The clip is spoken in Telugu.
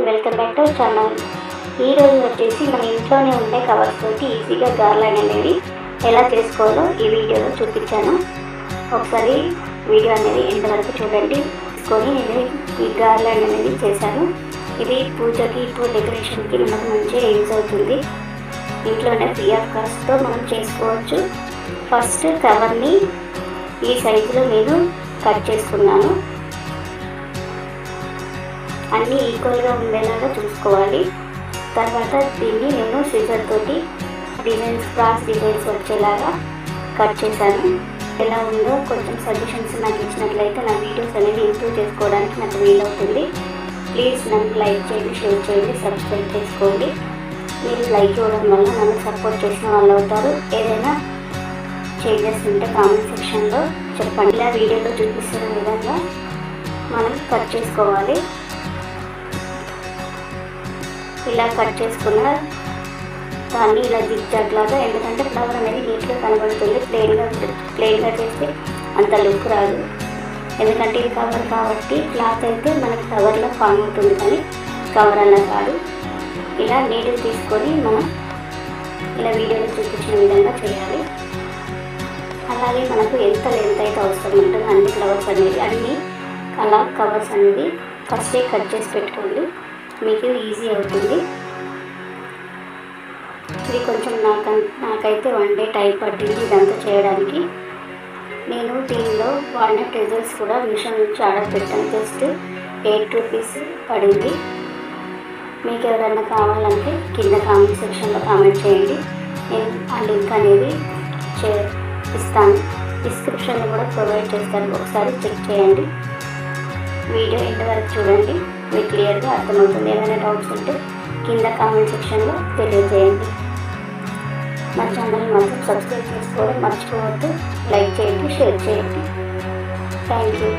Welcome back to channel. ఈరోజు వచ్చేసి మన ఇంట్లోనే ఉండే కవర్స్ తోటి ఈజీగా గార్లాండ్ అనేది ఎలా చేసుకోవాలో ఈ వీడియోలో చూపించాను. ఒకసారి వీడియో అనేది ఎంతవరకు చూడండి. తీసుకొని నేను ఈ గార్లాండ్ అనేది చేశాను. ఇది పూజకి ఇప్పుడు డెకరేషన్కి మనకు మంచిగా యూజ్ అవుతుంది. ఇంట్లోనే ఫ్రీ ఆఫ్ కాస్ట్తో మనం చేసుకోవచ్చు. ఫస్ట్ కవర్ని ఈ సైజులో నేను కట్ చేసుకున్నాను. అన్నీ ఈక్వల్గా ఉండేలాగా చూసుకోవాలి. తర్వాత దీన్ని నేను సిజర్ తోటి క్రాస్ డిజైన్స్ వచ్చేలాగా కట్ చేశాను. ఎలా ఉందో కొంచెం సజెషన్స్ నాకు ఇచ్చినట్లయితే నా వీడియోస్ అనేది ఇంప్రూవ్ చేసుకోవడానికి నాకు వీలవుతుంది. ప్లీజ్ నన్ను లైక్ చేయండి, షేర్ చేయండి, సబ్స్క్రైబ్ చేసుకోండి. మీరు లైక్ ఇవ్వడం వల్ల నన్ను సపోర్ట్ చేసిన వాళ్ళు అవుతారు. ఏదైనా చేంజెస్ ఉంటే కామెంట్ సెక్షన్లో చెప్పండి. ఇలా వీడియోలో చూపిస్తున్న విధంగా మనం కట్ చేసుకోవాలి. ఇలా కట్ చేసుకున్న దాన్ని ఇలా జిగ్జాగ్ లాగా, ఎందుకంటే ఫ్లవర్ అనేది నీట్గా కనబడుతుంది. ప్లెయిన్గా చేస్తే అంత లుక్ రాదు. ఎందుకంటే ఇది కవర్ కాబట్టి క్లాత్ అయితే మనకి కవర్లో ఫామ్ అవుతుంది, కానీ కవర్ అలా కాదు. ఇలా నీళ్ళు తీసుకొని మనం ఇలా వీడియోలో చూపించిన విధంగా చేయాలి. అలాగే మనకు ఎంత లెంత్ అయితే అవసరం ఉంటుందో అన్ని ఫ్లవర్స్ అనేది, అన్ని కవర్స్ అనేది ఫస్టే కట్ చేసి పెట్టుకోండి. మీకు ఈజీ అవుతుంది. ఇది కొంచెం నాకైతే 1 డే టైం పట్టింది ఇదంతా చేయడానికి. నేను దీనిలో వాల్నట్ రిజల్ట్స్ కూడా మీషో నుంచి ఆర్డర్ పెట్టాను. జస్ట్ 8 రూపీస్ పడింది. మీకు ఎవరైనా కావాలంటే కింద కామెంట్ సెక్షన్లో కామెంట్ చేయండి. నేను ఆ లింక్ అనేది ఇస్తాను. డిస్క్రిప్షన్లో కూడా ప్రొవైడ్ చేస్తాను. ఒకసారి చెక్ చేయండి. వీడియో ఎంతవరకు చూడండి, మీకు క్లియర్గా అర్థమవుతుంది. ఏమైనా డౌట్స్ ఉంటే కింద కామెంట్ సెక్షన్లో తెలియజేయండి. మా ఛానల్ మాత్రం సబ్స్క్రైబ్ చేసుకోవడం మర్చిపోవద్దు. లైక్ చేయండి, షేర్ చేయండి. Thank you.